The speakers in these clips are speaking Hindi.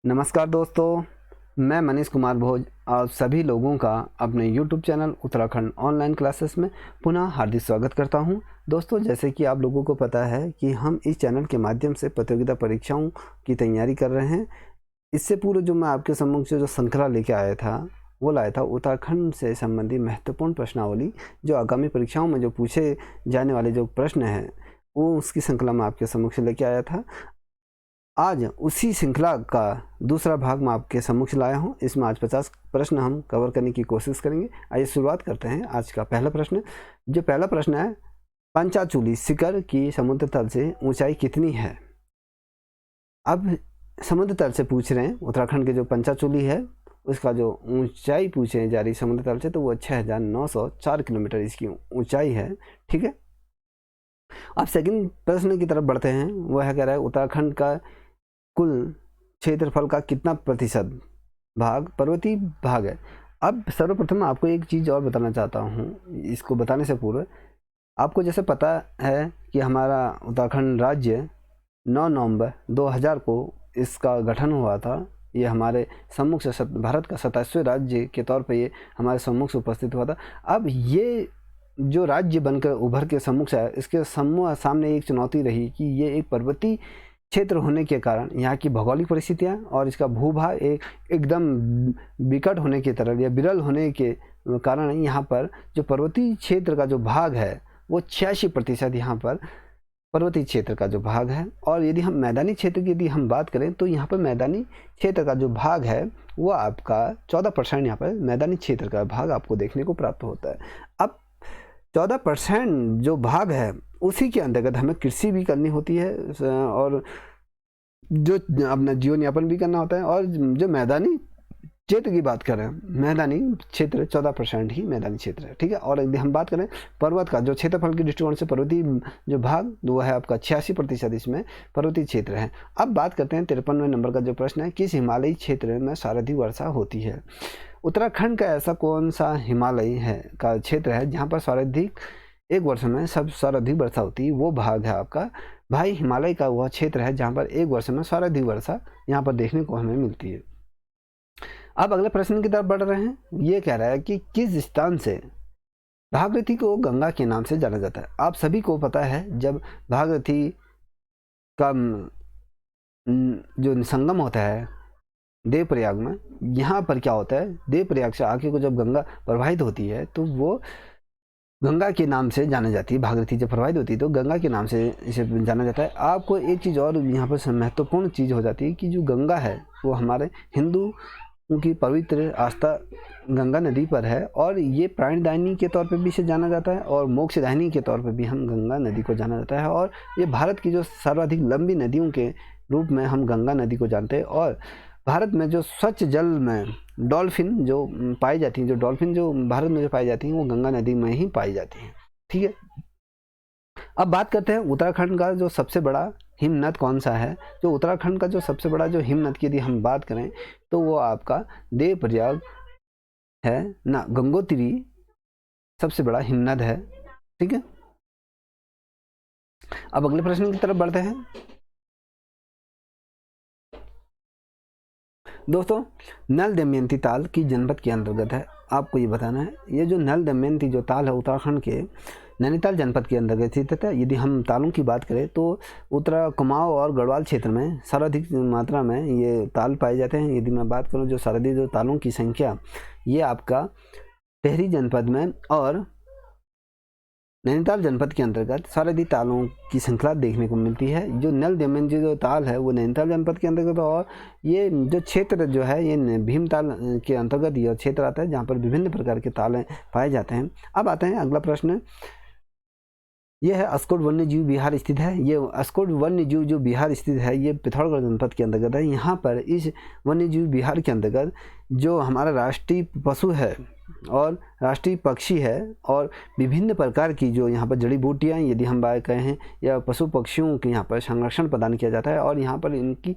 नमस्कार दोस्तों, मैं मनीष कुमार भोज आप सभी लोगों का अपने YouTube channel Uttarakhand online classes में पुनः हार्दिक स्वागत करता हूं। दोस्तों, जैसे कि आप लोगों को पता है कि हम इस चैनल के माध्यम से प्रतियोगिता परीक्षाओं की तैयारी कर रहे हैं। इससे पूर्व जो मैं आपके सम्मुख से जो श्रृंखला लेके आया था वो लाया था उत्तराखंड से संबंधित महत्वपूर्ण प्रश्नावली, जो आगामी परीक्षाओं में जो पूछे जाने वाले जो प्रश्न हैं वो उसकी श्रृंखला में आपके सम्मुख से लेके आया था। आज उसी श्रृंखला का दूसरा भाग मैं आपके सम्मुख लाया हूं। इसमें आज 50 प्रश्न हम कवर करने की कोशिश करेंगे। आइए शुरुआत करते हैं आज का पहला प्रश्न। जो पहला प्रश्न है, पंचाचूली शिखर की समुद्र तल से ऊंचाई कितनी है? अब समुद्र तल से पूछ रहे हैं, उत्तराखंड के जो पंचाचूली है उसका जो ऊंचाई पूछे जा रही समुद्र तल से, तो वो 6904 किलोमीटर इसकी ऊंचाई है। ठीक है, अब सेकंड प्रश्न की तरफ बढ़ते हैं। वह कह रहा है उत्तराखंड का कुल क्षेत्रफल का कितना प्रतिशत भाग पर्वतीय भाग है? अब सर्वप्रथम आपको एक चीज़ और बताना चाहता हूँ। इसको बताने से पूर्व आपको जैसे पता है कि हमारा उत्तराखंड राज्य 9 नवंबर 2000 को इसका गठन हुआ था। ये हमारे सम्मुख से भारत का 27वें राज्य के तौर पे ये हमारे सम्मुख से उपस्थित हुआ था। अब ये जो राज्य बनकर उभर के सम्मुख से आया, इसके सामने एक चुनौती रही कि ये एक पर्वतीय क्षेत्र होने के कारण यहाँ की भौगोलिक परिस्थितियाँ और इसका भूभाग एकदम विकट होने की तरह या विरल होने के कारण यहाँ पर जो पर्वतीय क्षेत्र का जो भाग है वो 86% यहाँ पर पर्वतीय क्षेत्र का जो भाग है। और यदि हम मैदानी क्षेत्र की यदि हम बात करें तो यहाँ पर मैदानी क्षेत्र का जो भाग है वो आपका 14% यहाँ पर मैदानी क्षेत्र का भाग आपको देखने को प्राप्त होता है। अब 14% जो भाग है उसी के अंतर्गत हमें कृषि भी करनी होती है और जो अपना जीवन यापन भी करना होता है। और जो मैदानी क्षेत्र की बात करें, मैदानी क्षेत्र 14% ही मैदानी क्षेत्र है। ठीक है, और यदि हम बात करें पर्वत का जो क्षेत्रफल के दृष्टिकोण से पर्वतीय जो भाग वो है आपका 86% इसमें पर्वतीय क्षेत्र है। अब बात करते हैं 53वें नंबर का जो प्रश्न है, किस हिमालयी क्षेत्र में सर्वाधिक वर्षा होती है? उत्तराखंड का ऐसा कौन सा हिमालय है का क्षेत्र है जहाँ पर सर्वाधिक एक वर्ष में सर्वाधिक वर्षा होती है? वो भाग है आपका भाई हिमालय का वह क्षेत्र है जहाँ पर एक वर्ष में सर्वाधिक वर्षा यहाँ पर देखने को हमें मिलती है। अब अगले प्रश्न की तरफ बढ़ रहे हैं। ये कह रहा है कि किस स्थान से भागीरथी को गंगा के नाम से जाना जाता है? आप सभी को पता है जब भागीरथी का जो संगम होता है देवप्रयाग में, यहाँ पर क्या होता है, देवप्रयाग से आगे को जब गंगा प्रवाहित होती है तो वो गंगा के नाम से जाना जाती है। भागीरथी जब प्रवाहित होती है तो गंगा के नाम से इसे जाना जाता है। आपको एक चीज़ और यहाँ पर महत्वपूर्ण चीज़ हो जाती है कि जो गंगा है वो हमारे हिंदू उनकी पवित्र आस्था गंगा नदी पर है और ये प्राणदायिनी के तौर पे भी इसे जाना जाता है और मोक्षदायिनी के तौर पे भी हम गंगा नदी को जाना जाता है। और ये भारत की जो सर्वाधिक लंबी नदियों के रूप में हम गंगा नदी को जानते हैं। और भारत में जो स्वच्छ जल में डॉल्फिन जो पाई जाती हैं, जो डॉल्फिन जो भारत में जो पाई जाती हैं वो गंगा नदी में ही पाई जाती हैं। ठीक है, अब बात करते हैं उत्तराखंड का जो सबसे बड़ा हिमनद कौन सा है? जो उत्तराखंड का जो सबसे बड़ा जो हिमनद की यदि हम बात करें तो वो आपका देवप्रयाग है ना, गंगोत्री सबसे बड़ा हिमनद है। ठीक है, अब अगले प्रश्न की तरफ बढ़ते हैं। दोस्तों, नल दमयंती ताल की जनपद के अंतर्गत है। आपको ये बताना है, ये जो नल दमयंती जो ताल है उत्तराखंड के नैनीताल जनपद के अंतर्गत स्थित है। यदि हम तालों की बात करें तो उत्तरा कुमाऊं और गढ़वाल क्षेत्र में सर्वाधिक मात्रा में ये ताल पाए जाते हैं। यदि मैं बात करूं जो सर्वाधिक जो तालों की संख्या, ये आपका टिहरी जनपद में और नैनीताल जनपद के अंतर्गत सर्वाधिक तालों की श्रृंखला देखने को मिलती है। जो नल दमयंती जो ताल है वो नैनीताल जनपद के अंतर्गत, और ये जो क्षेत्र जो है ये भीमताल के अंतर्गत यह क्षेत्र आता है जहाँ पर विभिन्न प्रकार के ताले पाए जाते हैं। अब आते हैं अगला प्रश्न। यह है अस्कोट वन्य जीव विहार स्थित है। ये अस्कोट वन्य जीव जो विहार स्थित है ये पिथौरागढ़ जनपद के अंतर्गत है। यहाँ पर इस वन्य जीव विहार के अंतर्गत जो हमारा राष्ट्रीय पशु है और राष्ट्रीय पक्षी है और विभिन्न प्रकार की जो यहाँ पर जड़ी बूटियाँ यदि हम बात कहें या पशु पक्षियों के यहाँ पर संरक्षण प्रदान किया जाता है और यहाँ पर इनकी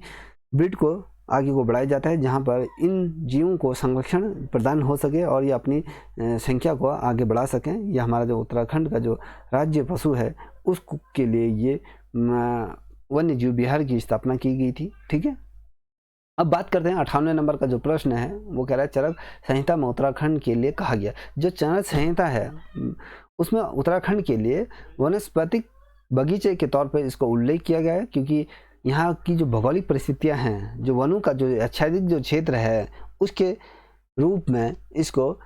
ब्रीड को आगे को बढ़ाया जाता है जहाँ पर इन जीवों को संरक्षण प्रदान हो सके और ये अपनी संख्या को आगे बढ़ा सकें। यह हमारा जो उत्तराखंड का जो राज्य पशु है उसके लिए ये वन्य जीव विहार की स्थापना की गई थी। ठीक है, अब बात करते हैं 98वें नंबर का जो प्रश्न है, वो कह रहा है चरक संहिता में उत्तराखंड के लिए कहा गया। जो चरक संहिता है उसमें उत्तराखंड के लिए वनस्पतिक बगीचे के तौर पर इसको उल्लेख किया गया है, क्योंकि यहाँ की जो भौगोलिक परिस्थितियाँ हैं, जो वनों का जो आच्छादित जो क्षेत्र है, उसके रूप में इसको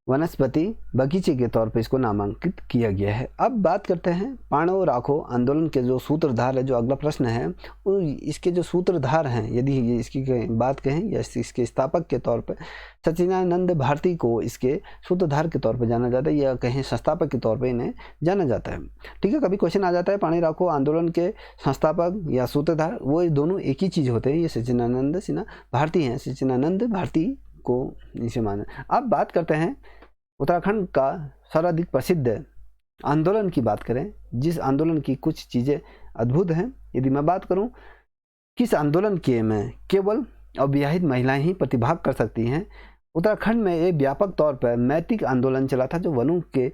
वनस्पति बगीचे के तौर पर इसको नामांकित किया गया है। अब बात करते हैं पाणव राखो आंदोलन के जो सूत्रधार है, जो अगला प्रश्न है, वो इसके जो सूत्रधार हैं, यदि ये इसकी बात कहें या इसके स्थापक के तौर पर सच्चिदानंद भारती को इसके सूत्रधार के तौर पर जाना जाता है, या कहें संस्थापक के तौर पर इन्हें जाना जाता है। ठीक है, कभी क्वेश्चन आ जाता है पाणव राखो आंदोलन के संस्थापक या सूत्रधार, वो दोनों एक ही चीज़ होते हैं। ये सच्चिदानंद सिन्हा भारती हैं, सच्चिदानंद भारती को नीचे माना। अब बात करते हैं उत्तराखंड का सर्वाधिक प्रसिद्ध आंदोलन की बात करें, जिस आंदोलन की कुछ चीज़ें अद्भुत हैं। यदि मैं बात करूं किस आंदोलन के में केवल अविवाहित महिलाएं ही प्रतिभाग कर सकती हैं, उत्तराखंड में एक व्यापक तौर पर नैतिक आंदोलन चला था, जो वनों के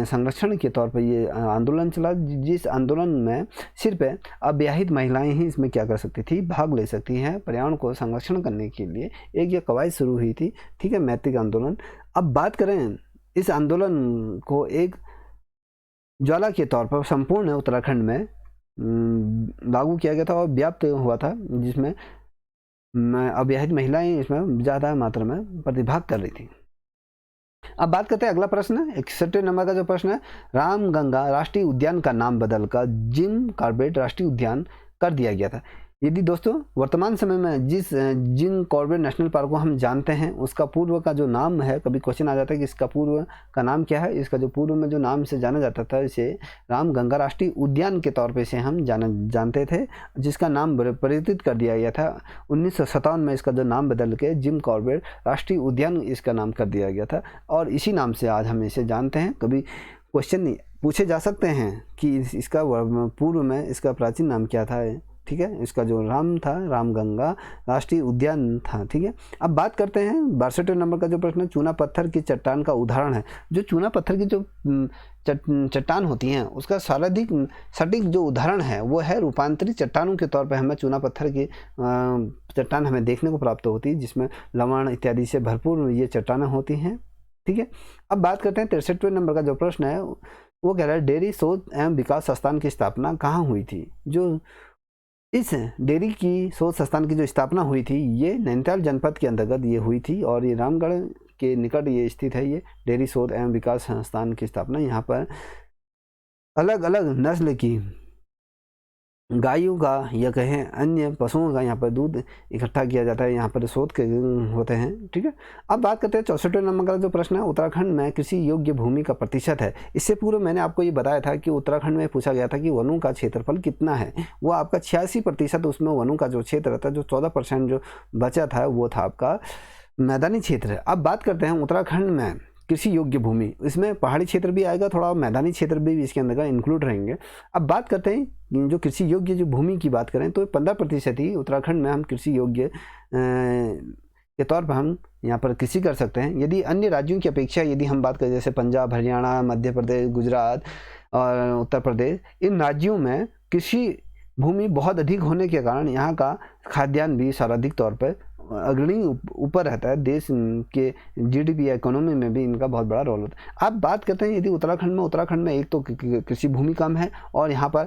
संरक्षण के तौर पर ये आंदोलन चला, जिस आंदोलन में सिर्फ अविवाहित महिलाएं ही इसमें क्या कर सकती थी, भाग ले सकती हैं। पर्यावरण को संरक्षण करने के लिए एक ये कवायद शुरू हुई थी। ठीक है, नैतिक आंदोलन। अब बात करें इस आंदोलन को एक ज्वाला के तौर पर संपूर्ण उत्तराखंड में लागू किया गया था और व्याप्त हुआ था, जिसमें अविवाहित महिलाएं इसमें ज़्यादा मात्रा में प्रतिभाग कर रही थी। अब बात करते हैं अगला प्रश्न, 61 नंबर का जो प्रश्न है, रामगंगा राष्ट्रीय उद्यान का नाम बदलकर जिम कॉर्बेट राष्ट्रीय उद्यान कर दिया गया था। यदि दोस्तों वर्तमान समय में जिस जिम कॉर्बेट नेशनल पार्क को हम जानते हैं, उसका पूर्व का जो नाम है, कभी क्वेश्चन आ जाता है कि इसका पूर्व का नाम क्या है। इसका जो पूर्व में जो नाम से जाना जाता था, इसे रामगंगा राष्ट्रीय उद्यान के तौर पे से हम जानते थे, जिसका नाम परिवर्तित कर दिया गया था 1957 में। इसका जो नाम बदल के जिम कॉर्बेट राष्ट्रीय उद्यान इसका नाम कर दिया गया था, और इसी नाम से आज हम इसे जानते हैं। कभी क्वेश्चन पूछे जा सकते हैं कि इसका पूर्व में इसका प्राचीन नाम क्या था। ठीक है, इसका जो राम था, रामगंगा राष्ट्रीय उद्यान था। ठीक है, अब बात करते हैं 62 नंबर का जो प्रश्न, चूना पत्थर की चट्टान का उदाहरण है। जो चूना पत्थर की जो चट्टान होती हैं, उसका सर्वाधिक सटीक जो उदाहरण है वो है रूपांतरित चट्टानों के तौर पर हमें चूना पत्थर की चट्टान हमें देखने को प्राप्त होती है, जिसमें लवण इत्यादि से भरपूर ये चट्टानें होती हैं। ठीक है, अब बात करते हैं 63वें नंबर का जो प्रश्न है, वो कह रहा है डेयरी शोध एवं विकास संस्थान की स्थापना कहाँ हुई थी। जो इस डेयरी की शोध संस्थान की जो स्थापना हुई थी, ये नैनीताल जनपद के अंतर्गत ये हुई थी, और ये रामगढ़ के निकट ये स्थित है। ये डेयरी शोध एवं विकास संस्थान की स्थापना, यहाँ पर अलग अलग नस्ल की गायों का या कहें अन्य पशुओं का यहाँ पर दूध इकट्ठा किया जाता है, यहाँ पर शोध के होते हैं। ठीक है, अब बात करते हैं 64वें नंबर का जो प्रश्न है, उत्तराखंड में कृषि योग्य भूमि का प्रतिशत है। इससे पूर्व मैंने आपको ये बताया था कि उत्तराखंड में पूछा गया था कि वनों का क्षेत्रफल कितना है, वो आपका 86%। उसमें वनों का जो क्षेत्र था, जो 14% जो बचा था, वो था आपका मैदानी क्षेत्र। अब बात करते हैं उत्तराखंड में कृषि योग्य भूमि, इसमें पहाड़ी क्षेत्र भी आएगा थोड़ा, मैदानी क्षेत्र भी इसके अंदर इंक्लूड रहेंगे। अब बात करते हैं जो कृषि योग्य जो भूमि की बात करें, तो 15% ही उत्तराखंड में हम कृषि योग्य के तौर पर हम यहाँ पर कृषि कर सकते हैं। यदि अन्य राज्यों की अपेक्षा यदि हम बात करें, जैसे पंजाब, हरियाणा, मध्य प्रदेश, गुजरात और उत्तर प्रदेश, इन राज्यों में कृषि भूमि बहुत अधिक होने के कारण यहाँ का खाद्यान्न भी सर्वाधिक तौर पर अग्रणी ऊपर रहता है। देश के जीडीपी या इकोनॉमी में भी इनका बहुत बड़ा रोल होता है। अब बात करते हैं यदि उत्तराखंड में एक तो कृषि भूमि कम है, और यहाँ पर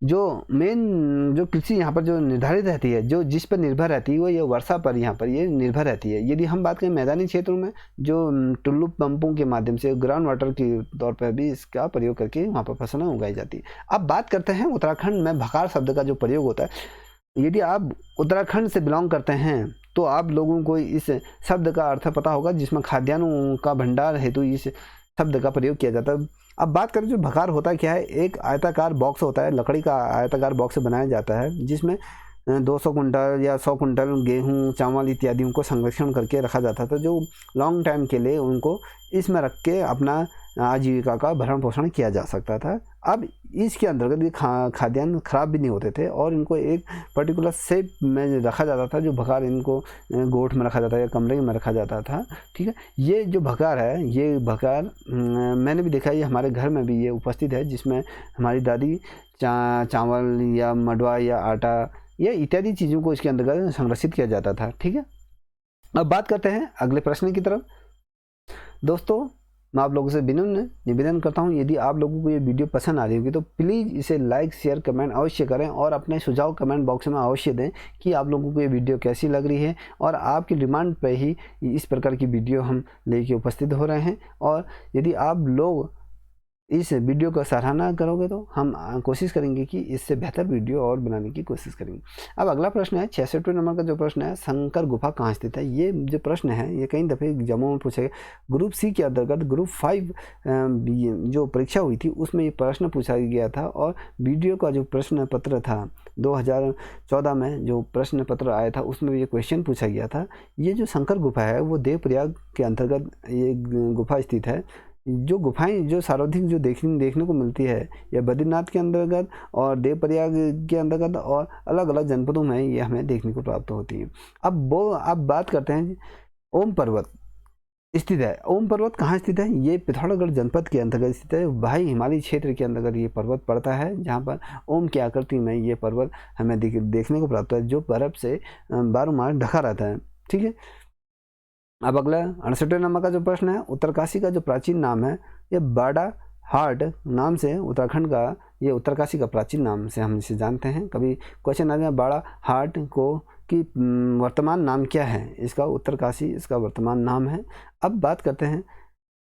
जो मेन जो कृषि यहाँ पर जो निर्धारित रहती है, जो जिस पर निर्भर रहती है, वो ये वर्षा पर यहाँ पर ये निर्भर रहती है। यदि हम बात करें मैदानी क्षेत्रों में, जो टुल्लू पंपों के माध्यम से ग्राउंड वाटर के तौर पर भी इसका प्रयोग करके वहाँ पर फसलें उगाई जाती है। अब बात करते हैं उत्तराखंड में भकार शब्द का जो प्रयोग होता है। यदि आप उत्तराखंड से बिलोंग करते हैं तो आप लोगों को इस शब्द का अर्थ पता होगा, जिसमें खाद्यान्नों का भंडार हेतु इस शब्द का प्रयोग किया जाता है। अब बात करें जो भकार होता क्या है, एक आयताकार बॉक्स होता है, लकड़ी का आयताकार बॉक्स बनाया जाता है, जिसमें 200 कुंटल या 100 कुंटल गेहूं, चावल इत्यादियों को संरक्षण करके रखा जाता था, जो लॉन्ग टाइम के लिए उनको इसमें रख के अपना आजीविका का भरण पोषण किया जा सकता था। अब इसके अंतर्गत ये खाद्यान्न खराब भी नहीं होते थे, और इनको एक पर्टिकुलर शेप में रखा जाता था। जो भकार इनको गोठ में रखा जाता है या कमरे में रखा जाता था। ठीक है, ये जो भकार है, ये भकार मैंने भी देखा है, ये हमारे घर में भी ये उपस्थित है, जिसमें हमारी दादी चावल या मडवा या आटा ये इत्यादि चीज़ों को इसके अंतर्गत संरक्षित किया जाता था। ठीक है, अब बात करते हैं अगले प्रश्न की तरफ। दोस्तों, मैं आप लोगों से विनम्र निवेदन करता हूं, यदि आप लोगों को ये वीडियो पसंद आ रही होगी तो प्लीज़ इसे लाइक शेयर कमेंट अवश्य करें और अपने सुझाव कमेंट बॉक्स में अवश्य दें कि आप लोगों को ये वीडियो कैसी लग रही है। और आपकी डिमांड पे ही इस प्रकार की वीडियो हम लेके उपस्थित हो रहे हैं। और यदि आप लोग इस वीडियो का सराहना करोगे तो हम कोशिश करेंगे कि इससे बेहतर वीडियो और बनाने की कोशिश करेंगे। अब अगला प्रश्न है 66वें नंबर का जो प्रश्न है, शंकर गुफा कहाँ स्थित है। ये जो प्रश्न है ये कई दफ़े एग्जामों में पूछा गया। ग्रुप सी के अंतर्गत ग्रुप 5 जो परीक्षा हुई थी उसमें ये प्रश्न पूछा गया था। और वीडियो का जो प्रश्न पत्र था 2014 में जो प्रश्न पत्र आया था उसमें ये क्वेश्चन पूछा गया था। ये जो शंकर गुफा है वो देवप्रयाग के अंतर्गत ये गुफा स्थित है। जो गुफाएं जो सर्वाधिक जो देखने को मिलती है यह बद्रीनाथ के अंतर्गत और देवप्रयाग के अंतर्गत और अलग अलग जनपदों में ये हमें देखने को प्राप्त होती है। अब बात करते हैं ओम पर्वत स्थित है। ओम पर्वत कहाँ स्थित है। ये पिथौरागढ़ जनपद के अंतर्गत स्थित है। भाई हिमालय क्षेत्र के अंतर्गत ये पर्वत पड़ता है, जहाँ पर ओम की आकृति में ये पर्वत हमें देखने को प्राप्त है, जो बर्फ से बारह मास ढका रहता है। ठीक है, अब अगला 68वें नंबर का जो प्रश्न है, उत्तरकाशी का जो प्राचीन नाम है ये बाड़ा हाट नाम से उत्तराखंड का, ये उत्तरकाशी का प्राचीन नाम से हम इसे जानते हैं। कभी क्वेश्चन आ जाए बाड़ा हाट को कि वर्तमान नाम क्या है, इसका उत्तरकाशी इसका वर्तमान नाम है। अब बात करते हैं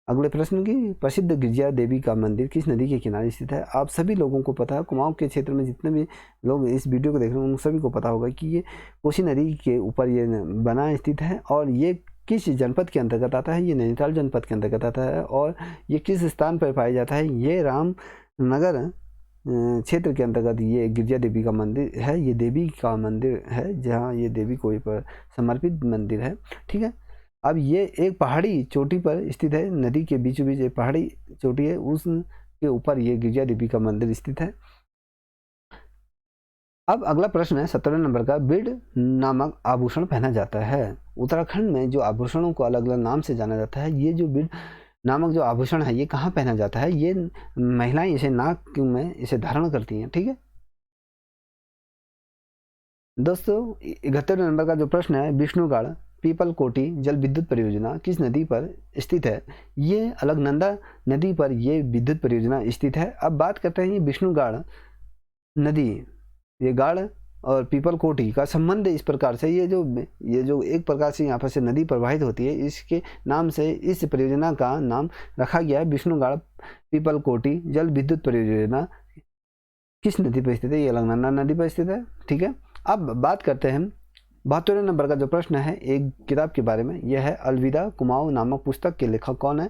अगले प्रश्न की, प्रसिद्ध गिरजा देवी का मंदिर किस नदी के किनारे स्थित है। आप सभी लोगों को पता है, कुमाऊं के क्षेत्र में जितने भी लोग इस वीडियो को देख रहे हैं उन सभी को पता होगा कि ये कोसी नदी के ऊपर ये बना स्थित है। और ये किस जनपद के अंतर्गत आता है। ये नैनीताल जनपद के अंतर्गत आता है। और ये किस स्थान पर पाया जाता है। ये रामनगर क्षेत्र के अंतर्गत ये गिरजा देवी का मंदिर है। ये देवी का मंदिर है जहाँ ये देवी को पर समर्पित मंदिर है। ठीक है, अब ये एक पहाड़ी चोटी पर स्थित है, नदी के बीचों बीच एक पहाड़ी चोटी है, उसके ऊपर ये गिरजा देवी का मंदिर स्थित है। अब अगला प्रश्न है 17वें नंबर का, बिड नामक आभूषण पहना जाता है। उत्तराखंड में जो आभूषणों को अलग अलग नाम से जाना जाता है, ये जो बिड नामक जो आभूषण है ये कहाँ पहना जाता है। ये महिलाएं इसे नाक में इसे धारण करती हैं। ठीक है दोस्तों, 71वें नंबर का जो प्रश्न है, विष्णुगढ़ पीपल कोटी जल विद्युत परियोजना किस नदी पर स्थित है। ये अलकनंदा नदी पर ये विद्युत परियोजना स्थित है। अब बात करते हैं ये विष्णुगढ़ नदी, ये गाढ़ और पीपल कोटी का संबंध इस प्रकार से, ये जो एक प्रकार से यहाँ पर से नदी प्रवाहित होती है, इसके नाम से इस परियोजना का नाम रखा गया है विष्णुगढ़ पीपल कोटी जल विद्युत परियोजना। किस नदी पर स्थित है। ये अलकनंदा नदी पर स्थित है। ठीक है, अब बात करते हैं 72वें नंबर का जो प्रश्न है एक किताब के बारे में। यह है अलविदा कुमाऊं नामक पुस्तक के लेखक कौन है।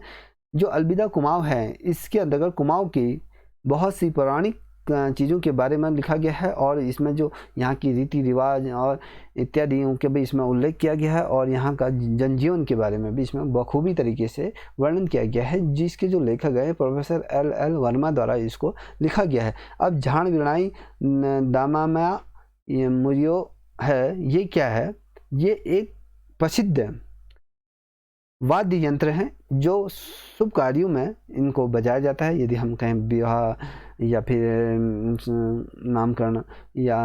जो अलविदा कुमाऊं है इसके अंतर्गत कुमाऊं की बहुत सी पौराणिक चीज़ों के बारे में लिखा गया है। और इसमें जो यहाँ की रीति रिवाज और इत्यादियों के भी इसमें उल्लेख किया गया है। और यहाँ का जनजीवन के बारे में भी इसमें बखूबी तरीके से वर्णन किया गया है, जिसके जो लेखक है प्रोफेसर एल वर्मा द्वारा इसको लिखा गया है। अब झाण विरणाई दामामा मुरियो है, ये क्या है। ये एक प्रसिद्ध वाद्य यंत्र हैं जो शुभ कार्यों में इनको बजाया जाता है। यदि हम कहें विवाह या फिर नामकरण या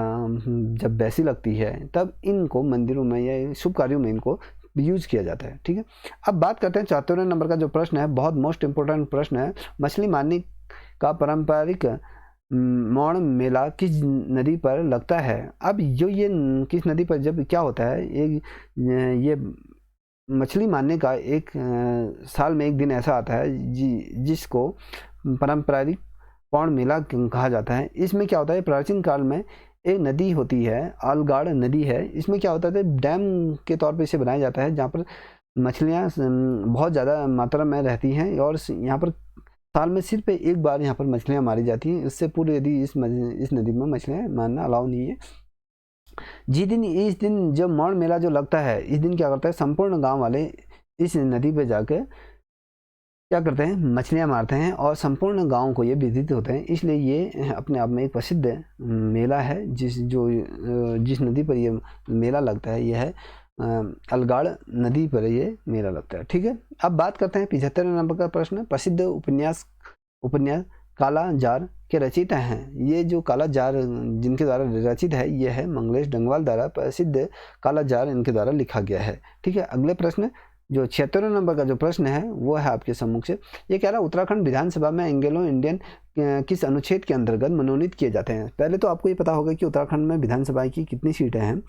जब बैसी लगती है तब इनको मंदिरों में या शुभ कार्यों में इनको यूज किया जाता है। ठीक है, अब बात करते हैं 74वें नंबर का जो प्रश्न है, बहुत मोस्ट इम्पोर्टेंट प्रश्न है। मछली मारने का पारंपरिक मौन मेला किस नदी पर लगता है। अब जो ये किस नदी पर जब क्या होता है, ये मछली मारने का एक साल में एक दिन ऐसा आता है जिसको पारंपरिक पौन मेला कहा जाता है। इसमें क्या होता है, प्राचीन काल में एक नदी होती है, अलगाड़ नदी है। इसमें क्या होता है, डैम के तौर पे इसे बनाया जाता है जहाँ पर मछलियाँ बहुत ज़्यादा मात्रा में रहती हैं। और यहाँ पर साल में सिर्फ एक बार यहाँ पर मछलियाँ मारी जाती हैं। इससे पूर्व यदि इस नदी में मछलियाँ मारना अलाउ नहीं है। इस दिन जब मौन मेला जो लगता है, इस दिन क्या करता है, संपूर्ण गांव वाले इस नदी पे जाकर क्या करते हैं, मछलियां मारते हैं और संपूर्ण गांव को ये विदित होते हैं। इसलिए ये अपने आप में एक प्रसिद्ध मेला है। जिस नदी पर ये मेला लगता है यह है अलगाड़ नदी पर ये मेला लगता है। ठीक है, अब बात करते हैं 75वें नंबर का प्रश्न, प्रसिद्ध उपन्यास काला जार के रचयिता हैं। ये जो काला जार जिनके द्वारा रचित है ये है मंगलेश डंगवाल द्वारा प्रसिद्ध काला जार इनके द्वारा लिखा गया है। ठीक है, अगले प्रश्न जो 76 नंबर का जो प्रश्न है वो है आपके सम्मुख से। ये कह रहा है उत्तराखंड विधानसभा में एंग्लो इंडियन किस अनुच्छेद के अंतर्गत मनोनीत किए जाते हैं। पहले तो आपको ये पता होगा कि उत्तराखंड में विधानसभा की कितनी सीटें हैं,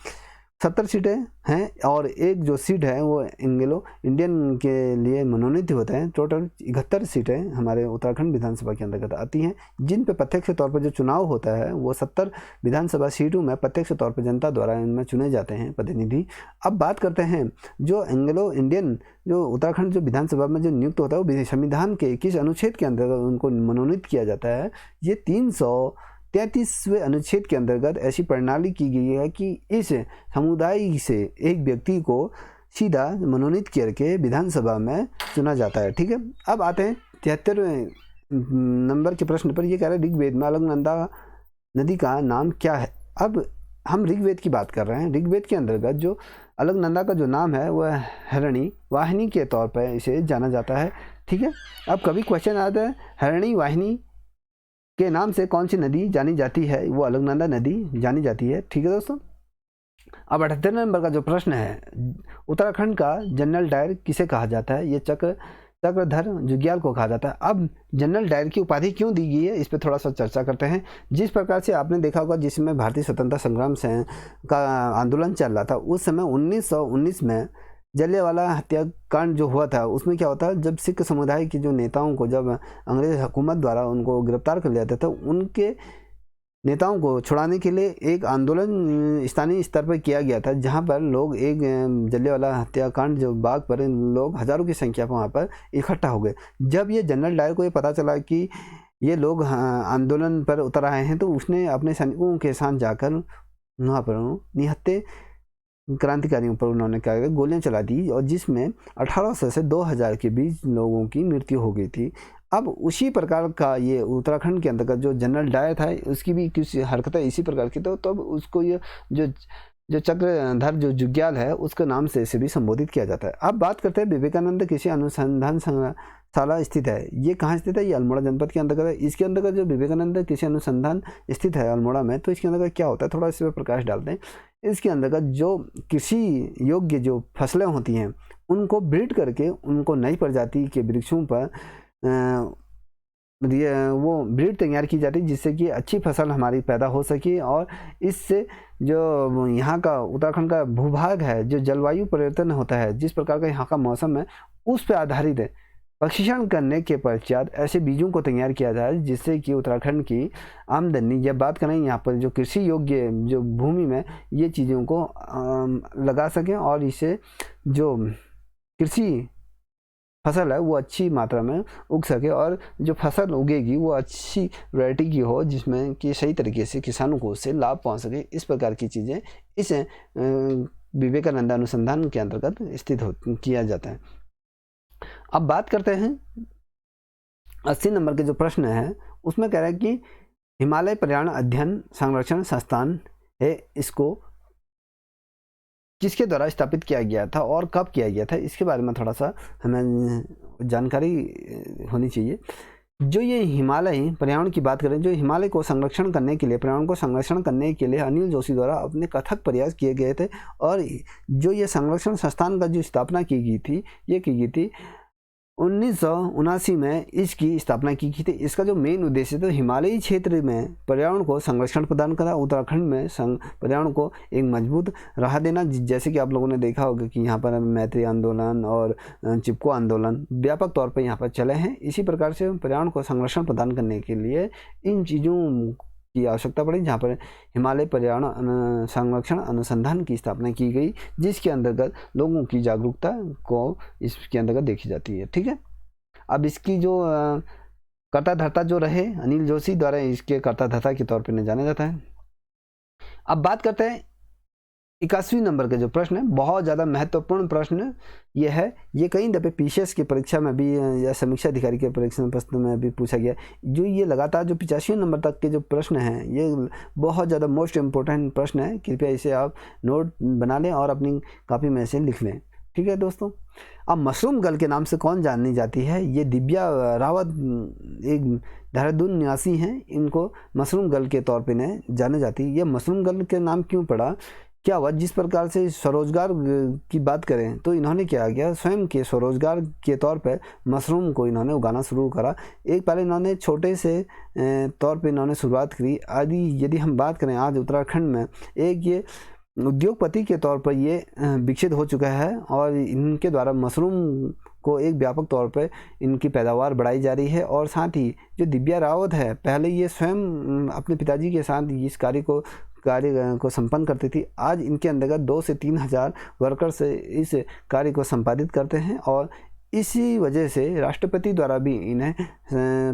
70 सीटें हैं और एक जो सीट है वो एंग्लो इंडियन के लिए मनोनीत होते हैं। टोटल 71 सीटें हमारे उत्तराखंड विधानसभा के अंतर्गत आती हैं, जिन पे प्रत्यक्ष तौर पर जो चुनाव होता है वो 70 विधानसभा सीटों में प्रत्यक्ष तौर पर जनता द्वारा इनमें चुने जाते हैं प्रतिनिधि। अब बात करते हैं जो एंग्लो इंडियन जो उत्तराखंड जो विधानसभा में जो नियुक्त होता है वो संविधान के किस अनुच्छेद के अंतर्गत उनको मनोनीत किया जाता है। ये 333वें अनुच्छेद के अंतर्गत ऐसी प्रणाली की गई है कि इस समुदाय से एक व्यक्ति को सीधा मनोनीत करके विधानसभा में चुना जाता है। ठीक है, अब आते हैं 73वें नंबर के प्रश्न पर। ये कह रहा है ऋग्वेद में अलकनंदा नदी का नाम क्या है। अब हम ऋग्वेद की बात कर रहे हैं। ऋग्वेद के अंतर्गत जो अलकनंदा का जो नाम है वह हरणी वाहिनी के तौर पर इसे जाना जाता है। ठीक है, अब कभी क्वेश्चन आता है हरणी वाहिनी के नाम से कौन सी नदी जानी जाती है, वो अलकनंदा नदी जानी जाती है। ठीक है दोस्तों, अब 78 नंबर का जो प्रश्न है उत्तराखंड का जनरल डायर किसे कहा जाता है। ये चक्रधर जुग्याल को कहा जाता है। अब जनरल डायर की उपाधि क्यों दी गई है इस पर थोड़ा सा चर्चा करते हैं। जिस प्रकार से आपने देखा होगा जिसमें भारतीय स्वतंत्रता संग्राम से का आंदोलन चल रहा था उस समय 1919 में जलियांवाला हत्याकांड जो हुआ था उसमें क्या होता है, जब सिख समुदाय के जो नेताओं को जब अंग्रेज हुकूमत द्वारा उनको गिरफ्तार कर लिया था उनके नेताओं को छुड़ाने के लिए एक आंदोलन स्थानीय स्तर पर किया गया था, जहां पर लोग एक जलियांवाला हत्याकांड जो बाग पर लोग हजारों की संख्या पर वहाँ पर इकट्ठा हो गए। जब ये जनरल डायर को ये पता चला कि ये लोग आंदोलन पर उतर आए हैं तो उसने अपने सैनिकों के साथ जाकर वहाँ पर निहत्थे क्रांतिकारियों पर उन्होंने क्या किया, गोलियां चला दी और जिसमें 1800 से 2000 के बीच लोगों की मृत्यु हो गई थी। अब उसी प्रकार का ये उत्तराखंड के अंतर्गत जो जनरल डायर था उसकी भी कुछ हरकतें इसी प्रकार की, तो तब उसको ये जो चक्रधर जो जुग्याल है उसके नाम से इसे भी संबोधित किया जाता है। अब बात करते हैं विवेकानंद कृषि अनुसंधान संग्रहालय स्थित है। ये कहाँ स्थित है, ये अल्मोड़ा जनपद के अंतर्गत है। इसके अंतर्गत जो विवेकानंद कृषि अनुसंधान स्थित है अल्मोड़ा में, तो इसके अंतर्गत क्या होता है थोड़ा इस पर प्रकाश डालते हैं। इसके अंतर्गत जो कृषि योग्य जो फसलें होती हैं उनको ब्रीड करके उनको नई प्रजाति के वृक्षों पर वो ब्रीड तैयार की जाती है जिससे कि अच्छी फसल हमारी पैदा हो सके और इससे जो यहाँ का उत्तराखंड का भूभाग है जो जलवायु परिवर्तन होता है जिस प्रकार का यहाँ का मौसम है उस पर आधारित है। प्रशिक्षण करने के पश्चात ऐसे बीजों को तैयार किया जाए जिससे कि उत्तराखंड की आमदनी, जब बात करें यहाँ पर जो कृषि योग्य जो भूमि में ये चीज़ों को लगा सकें और इसे जो कृषि फसल है वो अच्छी मात्रा में उग सके और जो फसल उगेगी वो अच्छी वैरायटी की हो जिसमें कि सही तरीके से किसानों को उससे लाभ पहुंच सके। इस प्रकार की चीज़ें इसे विवेकानंद अनुसंधान के अंतर्गत स्थित किया जाता है। अब बात करते हैं 80 नंबर के जो प्रश्न है उसमें कह रहा है कि हिमालय पर्यावरण अध्ययन संरक्षण संस्थान है, इसको किसके द्वारा स्थापित किया गया था और कब किया गया था, इसके बारे में थोड़ा सा हमें जानकारी होनी चाहिए। जो ये हिमालय पर्यावरण की बात करें, जो हिमालय को संरक्षण करने के लिए पर्यावरण को संरक्षण करने के लिए अनिल जोशी द्वारा अपने कथक प्रयास किए गए थे और जो ये संरक्षण संस्थान का जो स्थापना की गई थी ये की गई थी 1979 में इसकी स्थापना की गई थी। इसका जो मेन उद्देश्य था हिमालयी क्षेत्र में पर्यावरण को संरक्षण प्रदान करा, उत्तराखंड में पर्यावरण को एक मजबूत राह देना। जैसे कि आप लोगों ने देखा होगा कि यहाँ पर मैत्री आंदोलन और चिपको आंदोलन व्यापक तौर पर यहाँ पर चले हैं। इसी प्रकार से पर्यावरण को संरक्षण प्रदान करने के लिए इन चीज़ों की आवश्यकता पड़ी, जहाँ पर हिमालय पर्यावरण संरक्षण अनुसंधान की स्थापना की गई जिसके अंतर्गत लोगों की जागरूकता को इसके अंतर्गत देखी जाती है। ठीक है, अब इसकी जो कर्ता धर्ता जो रहे अनिल जोशी द्वारा इसके कर्ता धर्ता के तौर पर जाना जाता है। अब बात करते हैं 81 नंबर का जो प्रश्न है, बहुत ज़्यादा महत्वपूर्ण प्रश्न ये है। ये कई दफ़े पीसीएस की परीक्षा में भी या समीक्षा अधिकारी के परीक्षा प्रश्न में भी पूछा गया। जो ये लगातार जो 85 नंबर तक के जो प्रश्न हैं ये बहुत ज़्यादा मोस्ट इम्पोर्टेंट प्रश्न है। कृपया इसे आप नोट बना लें और अपनी कॉपी में से लिख लें। ठीक है दोस्तों। अब मशरूम गर्ल के नाम से कौन जानी जाती है? ये दिव्या रावत एक देहरादून निवासी हैं, इनको मशरूम गर्ल के तौर पे इन्हें जाने जाती है। ये मशरूम गर्ल के नाम क्यों पड़ा, क्या हुआ? जिस प्रकार से स्वरोजगार की बात करें तो इन्होंने क्या किया, स्वयं के स्वरोजगार के तौर पर मशरूम को इन्होंने उगाना शुरू करा। एक पहले इन्होंने छोटे से तौर पे इन्होंने शुरुआत करी। आदि यदि हम बात करें आज उत्तराखंड में एक ये उद्योगपति के तौर पर ये विकसित हो चुका है और इनके द्वारा मशरूम को एक व्यापक तौर पर इनकी पैदावार बढ़ाई जा रही है। और साथ ही जो दिव्या रावत है, पहले ये स्वयं अपने पिताजी के साथ इस कार्य को संपन्न करती थी। आज इनके अंतर्गत 2 से 3 हज़ार वर्कर्स इस कार्य को संपादित करते हैं और इसी वजह से राष्ट्रपति द्वारा भी इन्हें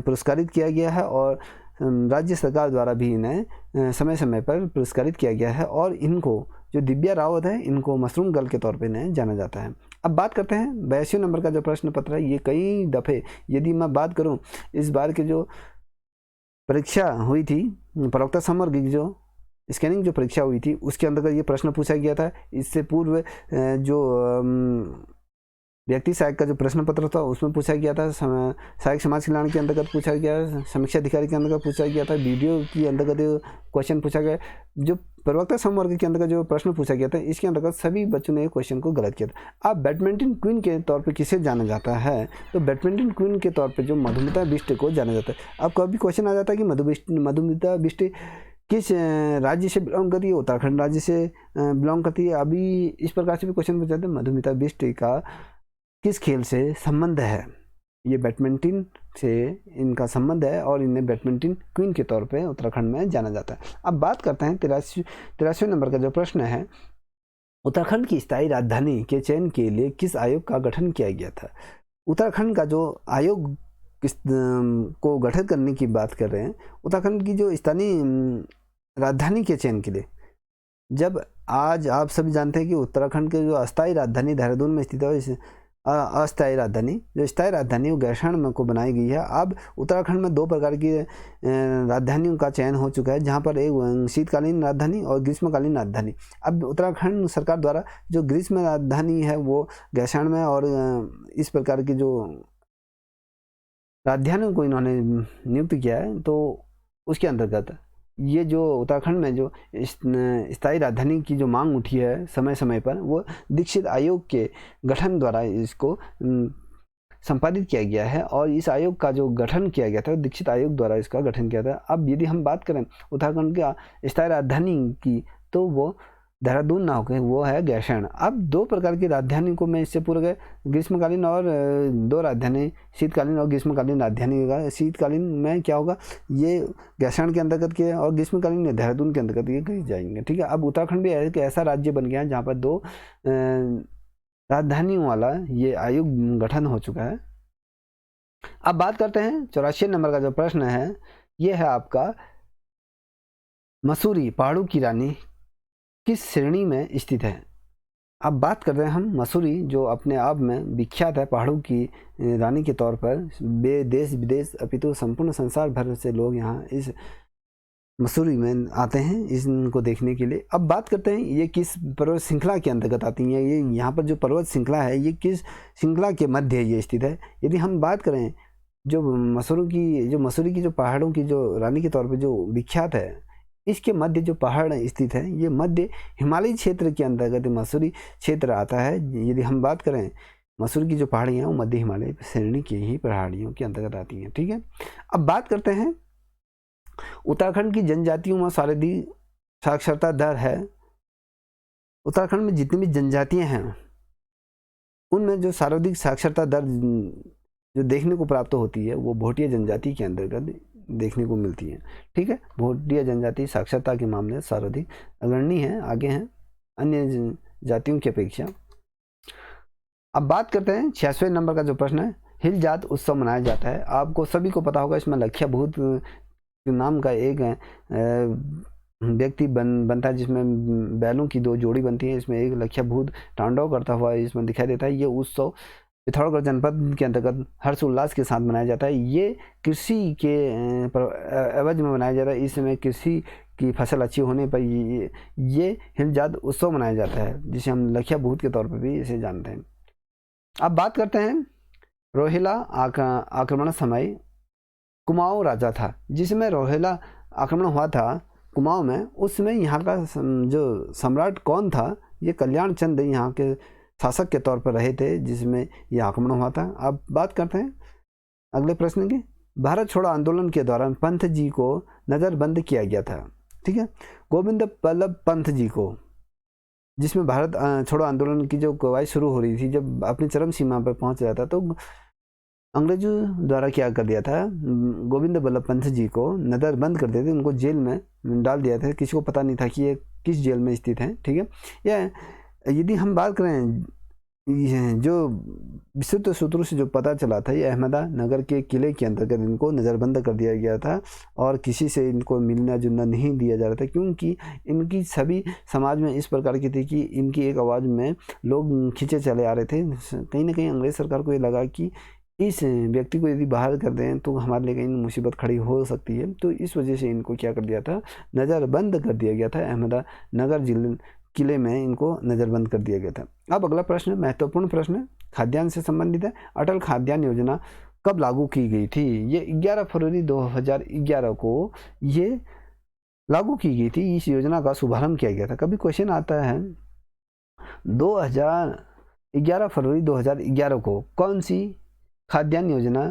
पुरस्कारित किया गया है और राज्य सरकार द्वारा भी इन्हें समय समय पर पुरस्कारित किया गया है। और इनको जो दिव्या रावत है, इनको मशरूम गर्ल के तौर पे इन्हें जाना जाता है। अब बात करते हैं 82 नंबर का जो प्रश्न पत्र है। ये कई दफ़े यदि मैं बात करूं, इस बार की जो परीक्षा हुई थी, प्रवक्ता समर की जो स्कैनिंग जो परीक्षा हुई थी, उसके अंतर्गत ये प्रश्न पूछा गया था। इससे पूर्व जो व्यक्ति सहायक का जो प्रश्न पत्र था उसमें पूछा गया था, सहायक समाज कल्याण के अंतर्गत पूछा गया, समीक्षा अधिकारी के अंतर्गत पूछा गया था, वीडियो की अंतर्गत क्वेश्चन पूछा गया। जो प्रवक्ता समवर्ग के अंतर्गत जो प्रश्न पूछा गया था, इसके अंतर्गत सभी बच्चों ने क्वेश्चन को गलत किया था। अब बैडमिंटन क्वीन के तौर पर किसे जाना जाता है, तो बैडमिंटन क्वीन के तौर पर जो मधुमिता बिष्ट को जाना जाता है। अब कभी क्वेश्चन आ जाता है कि मधुमिता बिष्ट किस राज्य से बिलोंग करती है? उत्तराखंड राज्य से बिलोंग करती है। अभी इस प्रकार से भी क्वेश्चन पूछा जाता है, मधुमिता बिष्ट का किस खेल से संबंध है? ये बैडमिंटन से इनका संबंध है और इन्हें बैडमिंटन क्वीन के तौर पे उत्तराखंड में जाना जाता है। अब बात करते हैं 83वें नंबर का जो प्रश्न है, उत्तराखंड की स्थायी राजधानी के चयन के लिए किस आयोग का गठन किया गया था? उत्तराखंड का जो आयोग को गठन करने की बात कर रहे हैं, उत्तराखंड की जो स्थानीय राजधानी के चयन के लिए, जब आज आप सभी जानते हैं कि उत्तराखंड के जो अस्थायी राजधानी देहरादून में स्थित है, अस्थायी राजधानी जो स्थायी राजधानी वो गैरसैंण में को बनाई गई है। अब उत्तराखंड में 2 प्रकार की राजधानियों का चयन हो चुका है, जहां पर एक शीतकालीन राजधानी और ग्रीष्मकालीन राजधानी। अब उत्तराखंड सरकार द्वारा जो ग्रीष्म राजधानी है वो गैरसैंण में, और इस प्रकार की जो राजधानियों को इन्होंने नियुक्त किया है, तो उसके अंतर्गत ये जो उत्तराखंड में जो स्थायी राजधानी की जो मांग उठी है समय समय पर, वो दीक्षित आयोग के गठन द्वारा इसको संपादित किया गया है। और इस आयोग का जो गठन किया गया था, दीक्षित आयोग द्वारा इसका गठन किया था। अब यदि हम बात करें उत्तराखंड का स्थायी राजधानी की, तो वो देहरादून ना होकर वो है गैरसैंण। अब 2 प्रकार की राजधानी को मैं इससे पूर्व ग्रीष्मकालीन और 2 राजधानी शीतकालीन और ग्रीष्मकालीन राजधानी होगा। शीतकालीन में क्या होगा, ये गैरसैंण के अंतर्गत के, और ग्रीष्मकालीन में देहरादून के अंतर्गत ये कही जाएंगे। ठीक है। अब उत्तराखंड भी एक ऐसा राज्य बन गया है जहाँ पर 2 राजधानियों वाला ये आयोग गठन हो चुका है। अब बात करते हैं 84 नंबर का जो प्रश्न है, ये है आपका मसूरी पहाड़ों की रानी किस श्रेणी में स्थित है? अब बात कर रहे हैं हम मसूरी, जो अपने आप में विख्यात है पहाड़ों की रानी के तौर पर। देश विदेश अपितु संपूर्ण संसार भर से लोग यहाँ इस मसूरी में आते हैं इनको देखने के लिए। अब बात करते हैं ये किस पर्वत श्रृंखला के अंतर्गत आती हैं। ये यहाँ पर जो पर्वत श्रृंखला है, ये किस श्रृंखला के मध्य ये स्थित है? यदि हम बात करें जो मसूरी की जो पहाड़ों की जो रानी के तौर पर जो विख्यात है, इसके मध्य जो पहाड़ स्थित है, ये मध्य हिमालयी क्षेत्र के अंतर्गत मसूरी क्षेत्र आता है। यदि हम बात करें मसूरी की जो पहाड़ियाँ वो मध्य हिमालय श्रेणी की ही पहाड़ियों के अंतर्गत आती हैं। ठीक है। अब बात करते हैं उत्तराखंड की जनजातियों में सर्वाधिक साक्षरता दर है। उत्तराखंड में जितनी भी जनजातियां हैं उनमें जो सर्वाधिक साक्षरता दर जो देखने को प्राप्त होती है वो भोटिया जनजाति के अंतर्गत देखने को मिलती है। ठीक है। भोटिया जनजाति साक्षरता के मामले में सर्वाधिक अग्रणी है, आगे हैं अन्य जातियों की अपेक्षा। अब बात करते हैं 86वें नंबर का जो प्रश्न है, हिल जात उत्सव मनाया जाता है। आपको सभी को पता होगा, इसमें लखिया भूत नाम का एक व्यक्ति बनता है, जिसमें बैलों की 2 जोड़ी बनती है। इसमें एक लखिया भूत तांडव करता हुआ इसमें दिखाई देता है। ये उत्सव पिथौरागढ़ जनपद के अंतर्गत हर्षोल्लास के साथ मनाया जाता है। ये कृषि के एवज में मनाया जाता है। इस समय कृषि की फसल अच्छी होने पर ये हिल जात उत्सव मनाया जाता है, जिसे हम लखिया भूत के तौर पर भी इसे जानते हैं। अब बात करते हैं रोहिला आक्रमण समय कुमाऊं राजा था, जिसमें रोहिला आक्रमण हुआ था कुमाऊं में, उसमें यहाँ का जो सम्राट कौन था? ये कल्याण चंद यहाँ के शासक के तौर पर रहे थे जिसमें यह आक्रमण हुआ था। अब बात करते हैं अगले प्रश्न की। भारत छोड़ो आंदोलन के दौरान पंत जी को नज़रबंद किया गया था। ठीक है, गोविंद बल्लभ पंत जी को, जिसमें भारत छोड़ो आंदोलन की जो कवायद शुरू हो रही थी, जब अपनी चरम सीमा पर पहुंच रहा था, तो अंग्रेजों द्वारा क्या कर दिया था, गोविंद बल्लभ पंत जी को नज़रबंद कर दिए थे, उनको जेल में डाल दिया था। किसी को पता नहीं था कि ये किस जेल में स्थित है। ठीक है, यह यदि हम बात करें, जो विशुद्ध सूत्रों से जो पता चला था, ये अहमदनगर के किले के अंतर्गत इनको नज़रबंद कर दिया गया था और किसी से इनको मिलना जुलना नहीं दिया जा रहा था, क्योंकि इनकी सभी समाज में इस प्रकार की थी कि इनकी एक आवाज़ में लोग खींचे चले आ रहे थे। कहीं ना कहीं अंग्रेज सरकार को ये लगा कि इस व्यक्ति को यदि बाहर कर दें तो हमारे लिए कहीं मुसीबत खड़ी हो सकती है, तो इस वजह से इनको क्या कर दिया था, नज़रबंद कर दिया गया था। अहमदनगर जिले किले में इनको नज़रबंद कर दिया गया था। अब अगला प्रश्न महत्वपूर्ण प्रश्न खाद्यान्न से संबंधित है। अटल खाद्यान्न योजना कब लागू की गई थी? ये 11 फरवरी 2011 को ये लागू की गई थी। इस योजना का शुभारंभ किया गया था। कभी क्वेश्चन आता है 11 फरवरी 2011 को कौन सी खाद्यान्न योजना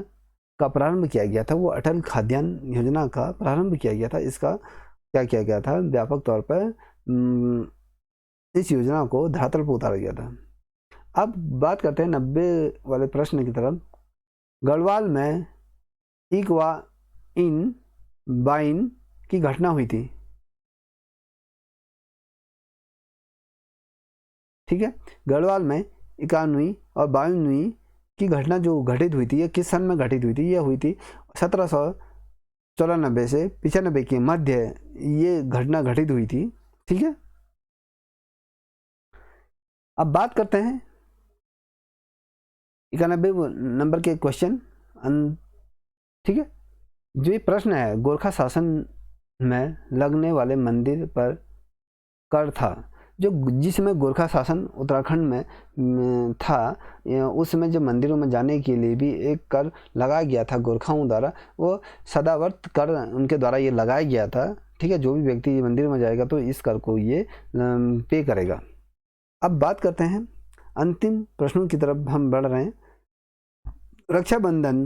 का प्रारंभ किया गया था? वो अटल खाद्यान्न योजना का प्रारंभ किया गया था। इसका क्या किया गया था? व्यापक तौर पर इस योजना को धरातल पर उतारा गया था। अब बात करते हैं 90 वाले प्रश्न की तरफ। गढ़वाल में इकवा इन बाइन की घटना हुई थी। ठीक है, गढ़वाल में 91 और 92 की घटना जो घटित हुई थी, ये किस सन में घटित हुई थी? ये हुई थी 1794 से 95 के मध्य ये घटना घटित हुई थी। ठीक है, अब बात करते हैं 91 नंबर के क्वेश्चन। ठीक है, जो ये प्रश्न है, गोरखा शासन में लगने वाले मंदिर पर कर था। जो जिसमें गोरखा शासन उत्तराखंड में था, उस समय जो मंदिरों में जाने के लिए भी एक कर लगाया गया था गोरखाओं द्वारा, वो सदावर्त कर उनके द्वारा ये लगाया गया था। ठीक है, जो भी व्यक्ति मंदिर में जाएगा तो इस कर को ये पे करेगा। अब बात करते हैं अंतिम प्रश्नों की तरफ हम बढ़ रहे हैं। रक्षाबंधन,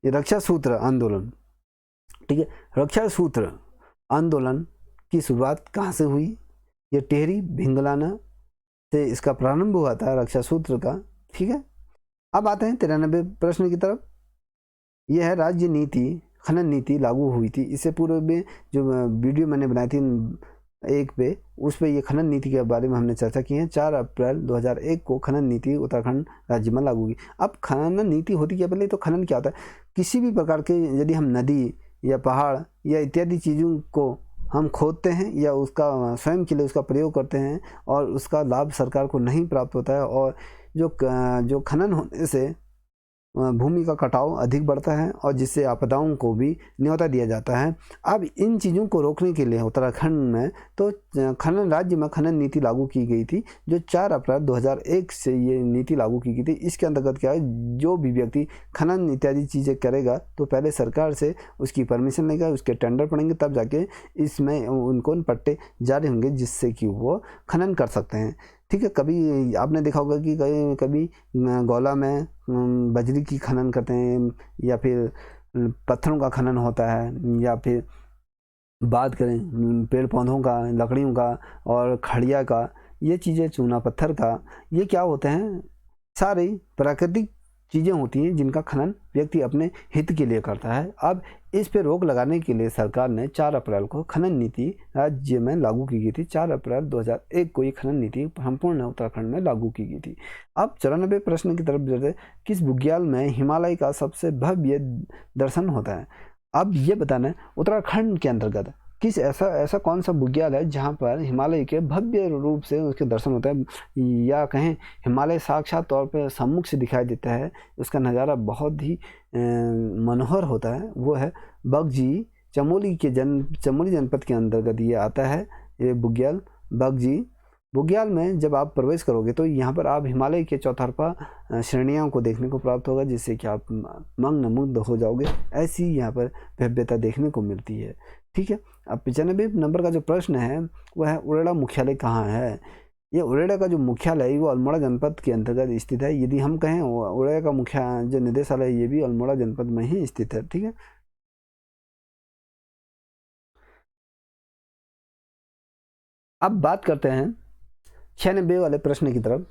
रक्षा सूत्र आंदोलन। ठीक है, रक्षा सूत्र आंदोलन की शुरुआत कहाँ से हुई? ये टेहरी भिंगलाना से इसका प्रारंभ हुआ था, रक्षा सूत्र का। ठीक है, अब आते हैं 93 प्रश्न की तरफ। यह है राज्य नीति खनन नीति लागू हुई थी। इससे पूर्व में जो वीडियो मैंने बनाई थी एक पे, उस पे ये खनन नीति के बारे में हमने चर्चा की है। 4 अप्रैल 2001 को खनन नीति उत्तराखंड राज्य में लागू हुई। अब खनन नीति होती क्या? पहले तो खनन क्या होता है? किसी भी प्रकार के यदि हम नदी या पहाड़ या इत्यादि चीज़ों को हम खोदते हैं या उसका स्वयं के लिए उसका प्रयोग करते हैं और उसका लाभ सरकार को नहीं प्राप्त होता है, और जो खनन होने से भूमि का कटाव अधिक बढ़ता है और जिससे आपदाओं को भी न्योता दिया जाता है। अब इन चीज़ों को रोकने के लिए उत्तराखंड में तो खनन राज्य में खनन नीति लागू की गई थी, जो 4 अप्रैल 2001 से ये नीति लागू की गई थी। इसके अंतर्गत क्या है, जो भी व्यक्ति खनन इत्यादि चीज़ें करेगा तो पहले सरकार से उसकी परमिशन लेगा, उसके टेंडर पड़ेंगे, तब जाके इसमें उनको पट्टे जारी होंगे जिससे कि वो खनन कर सकते हैं। ठीक है, कभी आपने देखा होगा कि कभी गौला में बजरी की खनन करते हैं या फिर पत्थरों का खनन होता है, या फिर बात करें पेड़ पौधों का, लकड़ियों का और खड़िया का, ये चीज़ें चूना पत्थर का, ये क्या होते हैं, सारी प्राकृतिक चीज़ें होती हैं जिनका खनन व्यक्ति अपने हित के लिए करता है। अब इस पे रोक लगाने के लिए सरकार ने 4 अप्रैल को खनन नीति राज्य में लागू की गई थी। 4 अप्रैल 2001 को ये खनन नीति संपूर्ण उत्तराखंड में लागू की गई थी। अब 94 प्रश्न की तरफ बढ़ते, किस बुग्याल में हिमालय का सबसे भव्य दर्शन होता है? अब ये बताना है उत्तराखंड के अंतर्गत किस ऐसा कौन सा बुग्याल है जहाँ पर हिमालय के भव्य रूप से उसके दर्शन होता है, या कहें हिमालय साक्षात तौर पर सम्मुख से दिखाई देता है, उसका नज़ारा बहुत ही मनोहर होता है। वो है बगजी, चमोली जनपद के अंतर्गत ये आता है, ये बुग्याल बगजी बुग्याल में जब आप प्रवेश करोगे तो यहाँ पर आप हिमालय के चौतरफा श्रेणियों को देखने को प्राप्त होगा, जिससे कि आप मंत्रमुग्ध हो जाओगे। ऐसी यहाँ पर भव्यता देखने को मिलती है। ठीक है, अब 95 नंबर का जो प्रश्न है वह है उरेडा मुख्यालय कहाँ है। ये उरेडा का जो मुख्यालय वो अल्मोड़ा जनपद के अंतर्गत स्थित है। यदि हम कहें उरेडा का मुख्य जो निदेशालय ये भी अल्मोड़ा जनपद में ही स्थित है। ठीक है, अब बात करते हैं 96 वाले प्रश्न की तरफ।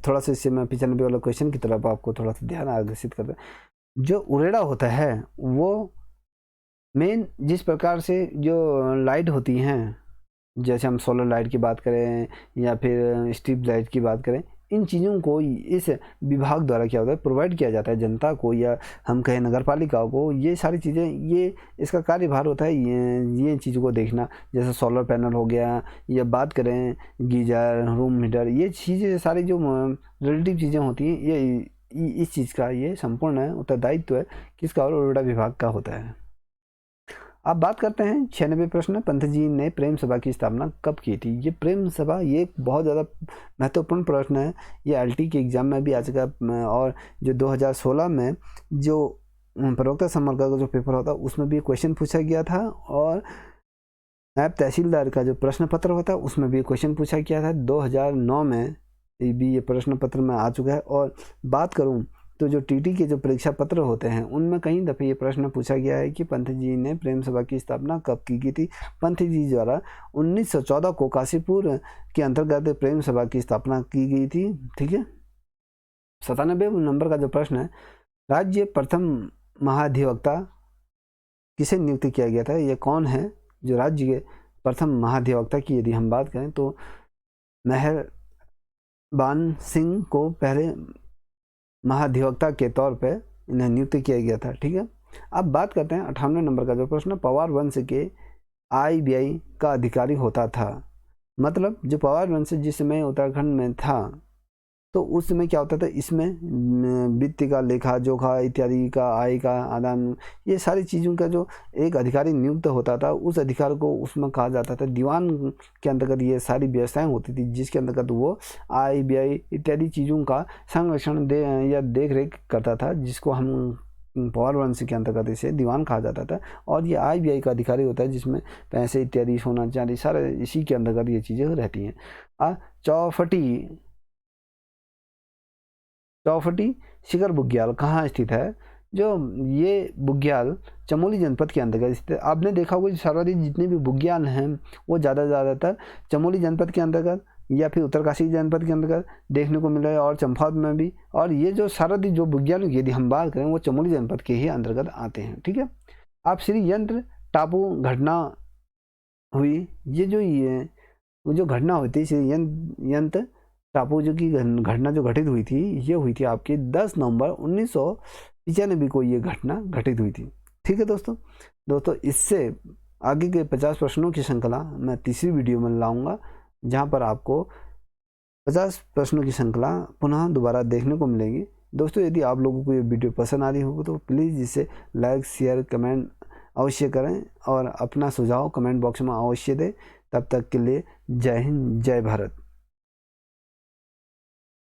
थोड़ा सा इससे मैं 95 वाले क्वेश्चन की तरफ आपको थोड़ा सा ध्यान आकर्षित करता है। जो उरेडा होता है वो मेन जिस प्रकार से जो लाइट होती हैं, जैसे हम सोलर लाइट की बात करें या फिर स्ट्रीट लाइट की बात करें, इन चीज़ों को इस विभाग द्वारा क्या होता है प्रोवाइड किया जाता है जनता को, या हम कहें नगर पालिका को। ये सारी चीज़ें ये इसका कार्यभार होता है ये चीज़ों को देखना। जैसे सोलर पैनल हो गया, या बात करें गीजर, रूम हीटर, ये चीज़ें सारी जो रिलेटिव चीज़ें होती हैं ये इस चीज़ का ये संपूर्ण उत्तरदायित्व है किसका, और उरेडा विभाग का होता है। अब बात करते हैं 96 प्रश्न। पंत जी ने प्रेम सभा की स्थापना कब की थी। ये प्रेम सभा ये एक बहुत ज़्यादा महत्वपूर्ण प्रश्न है। ये एलटी के एग्जाम में भी आ चुका है, और जो 2016 में जो प्रवक्ता सम्मेलन का जो पेपर होता है उसमें भी क्वेश्चन पूछा गया था, और नायब तहसीलदार का जो प्रश्न पत्र होता है उसमें भी क्वेश्चन पूछा गया था। 2009 में भी ये प्रश्न पत्र में आ चुका है। और बात करूँ तो जो टीटी के जो परीक्षा पत्र होते हैं उनमें कई दफ़े ये प्रश्न पूछा गया है कि पंत जी ने प्रेम सभा की स्थापना कब की गई थी। पंत जी द्वारा 1914 को काशीपुर के अंतर्गत प्रेम सभा की स्थापना की गई थी। ठीक है, 97 नंबर का जो प्रश्न है, राज्य प्रथम महाधिवक्ता किसे नियुक्त किया गया था। ये कौन है जो राज्य के प्रथम महाधिवक्ता की यदि हम बात करें तो मेहरबान सिंह को पहले महाधिवक्ता के तौर पे इन्हें नियुक्त किया गया था। ठीक है, अब बात करते हैं 98 नंबर का जो प्रश्न, पवार वंश के आईबीआई का अधिकारी होता था। मतलब जो पवार वंश जिस समय उत्तराखंड में था तो उस समय क्या होता था, इसमें वित्त का लेखा जोखा इत्यादि का आय का आदान, ये सारी चीज़ों का जो एक अधिकारी नियुक्त होता था उस अधिकारी को उसमें कहा जाता था दीवान के अंतर्गत ये सारी व्यवस्थाएं होती थी, जिसके अंतर्गत वो आय व्यय इत्यादि चीज़ों का संरक्षण या देख रेख करता था, जिसको हम पवार वंश के अंतर्गत इसे दीवान कहा जाता था। और ये आय व्यय का अधिकारी होता है जिसमें पैसे इत्यादि सोना चांदी सारे इसी के अंतर्गत ये चीज़ें रहती हैं। चौफटी शिखर बुग्याल कहाँ स्थित है। जो ये बुग्याल चमोली जनपद के अंतर्गत स्थित है। आपने देखा होगा सर्वाधिक जितने भी बुग्याल हैं वो ज़्यादातर चमोली जनपद के अंतर्गत या फिर उत्तरकाशी जनपद के अंतर्गत देखने को मिल रहा है, और चंपावत में भी। और ये जो सर्वाधिक जो बुग्याल यदि हम बात करें वो चमोली जनपद के ही अंतर्गत आते हैं। ठीक है, आप श्री यंत्र टापू घटना हुई, ये जो घटना हुई थी श्री यंत्र टापू जो की घटना जो घटित हुई थी ये हुई थी आपकी 10 नवंबर 1995 को ये घटना घटित हुई थी। ठीक है दोस्तों इससे आगे के 50 प्रश्नों की श्रृंखला मैं तीसरी वीडियो में लाऊंगा, जहां पर आपको 50 प्रश्नों की श्रृंखला पुनः दोबारा देखने को मिलेगी। दोस्तों यदि आप लोगों को ये वीडियो पसंद आ रही हो तो प्लीज़ इसे लाइक शेयर कमेंट अवश्य करें, और अपना सुझाव कमेंट बॉक्स में अवश्य दें। तब तक के लिए जय हिंद जय भारत।